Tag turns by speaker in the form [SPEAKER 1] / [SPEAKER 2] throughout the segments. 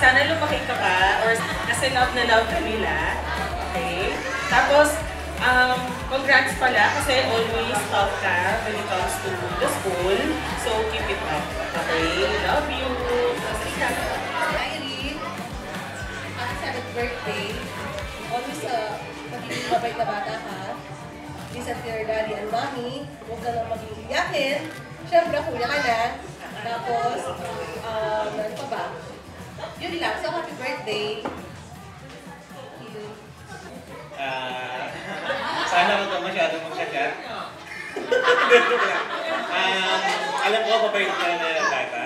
[SPEAKER 1] sana lumaki ka pa or kasi love na love ka nila. Okay? Tapos, congrats pala kasi always tough ka when it comes to the school. So, keep it up. Okay? Love you.
[SPEAKER 2] Irene, happy 7th birthday. Always magiging mabait na bata ka. Listen to your daddy and mommy. Huwag ka lang maging iyakin. Siyempre, kuya ka na. Tapos, ano pa ba? Yun lang. So, happy birthday. Thank you.
[SPEAKER 3] Sana huwag ka masyadong magsasya. Alam ko, mabait ka na bata.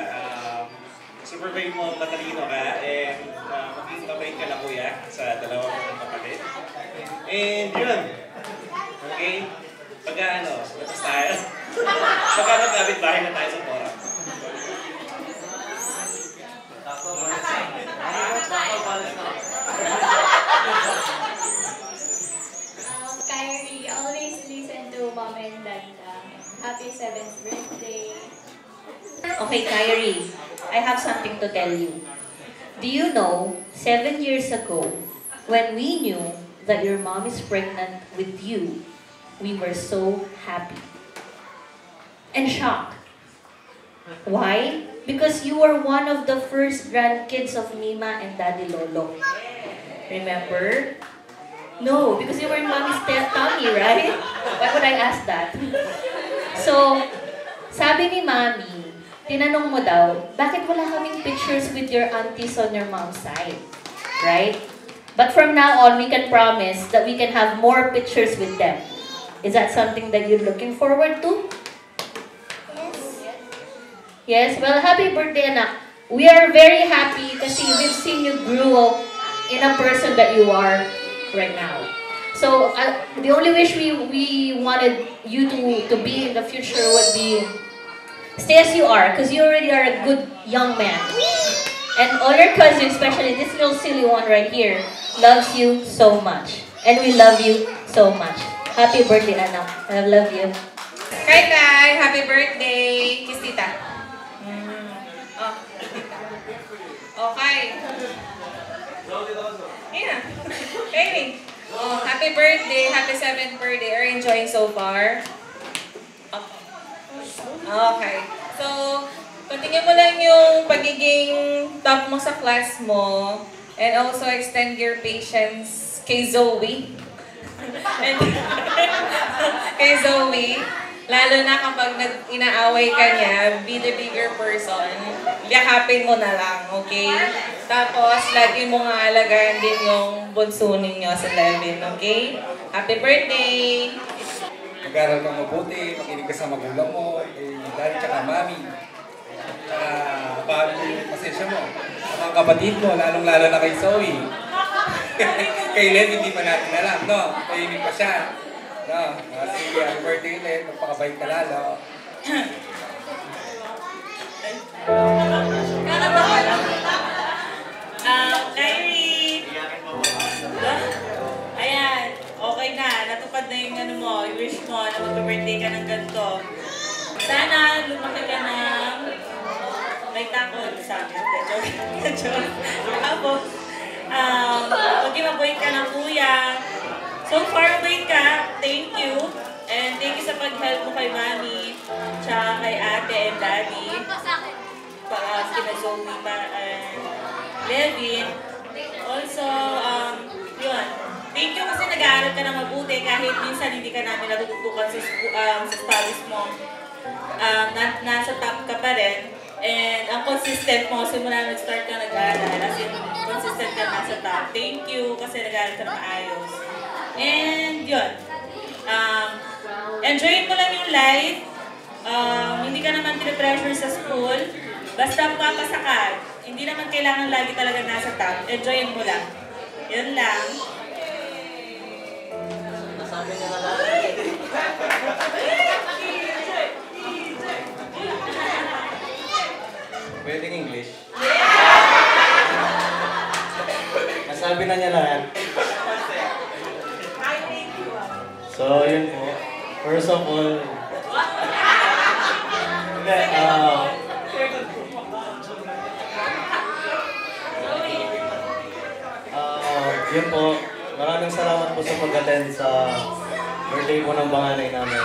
[SPEAKER 3] Super bait mo, matalino ka, and maging mabait ka na kuya sa dalawang mong kapatid. And yun. Okay? Pagka labas tayo. Pagka nagkabit bahay na tayo sa forum.
[SPEAKER 4] Kyrie, always listen to Mom and Dad. Happy 7th birthday.
[SPEAKER 5] Okay, Kyrie, I have something to tell you. Do you know, 7 years ago, when we knew that your mom is pregnant with you, we were so happy and shocked. Why? Because you were one of the first grandkids of Mima and Daddy Lolo. Remember? No, because you were in mommy's tummy, right? Why would I ask that? So, sabi ni mommy, tinanong mo daw, bakit wala kaming pictures with your aunties on your mom's side? Right? But from now on, we can promise that we can have more pictures with them. Is that something that you're looking forward to? Yes? Well, happy birthday, anak. We are very happy kasi we've seen you grow in a person that you are right now. So, the only wish we wanted you to be in the future would be stay as you are, because you already are a good young man. And all your cousins, especially this little silly one right here, loves you so much. And we love you so much. Happy birthday, anak. I love you.
[SPEAKER 1] Kay Tay, happy birthday! Kiss tita. Oh. Okay. Ayan. Kainin. Oh, happy birthday. Happy 7th birthday. Are you enjoying so far? Okay. So, continue mo lang yung pagiging top mo sa class mo. And also extend your patience kay Zoe. And kay Zoe. Lalo na kapag inaaway ka niya, be the bigger person, yakapin mo na lang, okay? Tapos, lagi mo nga alagaan din yung bunso ninyo sa Levin, okay? Happy birthday!
[SPEAKER 6] Mag-aral kang mabuti, makinig ka sa magulang mo, kay daddy tsaka mami. Tsaka, paano yung pasensya mo? Ang mga kapatid mo, lalong-lalo na kay Zoe. Kay Len, hindi pa natin alam, no? Tahimik pa siya. No, sige, happy birthday ulit. Magpakabait ka lalo.
[SPEAKER 1] Kyrie! Ayan, okay na. Natupad na yung ano mo, yung wish mo na mag-birthday ka ng ganito. Sana lumaki ka ng may takot sa akin. Joke. Tapos, maging mabait ka ng kuya. So far, mabait ka. Thank you. And thank you sa pag-help mo kay Mami, tsaka kay ate and daddy. Para kina Zoe and Levin. Also, yun. Thank you kasi nag-aaral ka na mabuti kahit minsan hindi ka namin natututukan sa studies mo. Nasa top ka pa rin. And ang consistent mo, simula nag-start ka nag-aaral. As in, consistent ka nasa top. Thank you kasi nag-aaral ka na maayos. And yun, enjoyin mo lang yung life. Hindi ka naman pinapressure sa school. Basta papasa ka. Hindi naman kailangan lagi talaga nasa top. Enjoyin mo lang. Yun lang.
[SPEAKER 3] Nasabi niya na lang.
[SPEAKER 6] Pwedeng English?
[SPEAKER 3] Nasabi na niya lahat. So, yun po. First of all,
[SPEAKER 7] yun po, maraming salamat po sa pag-attend sa birthday po ng panganay namin.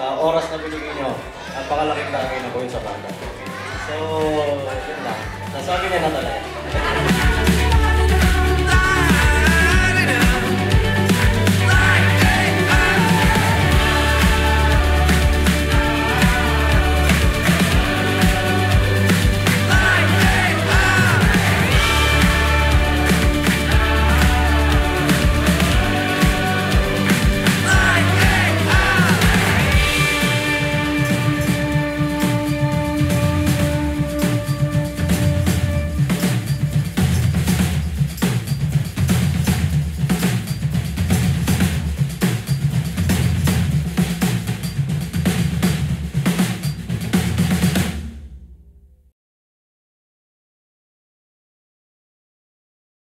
[SPEAKER 7] Sa oras na binigay nyo, napakalaking bagay na po yun sa banda. So, yun lang. Nasabi niya na talaga.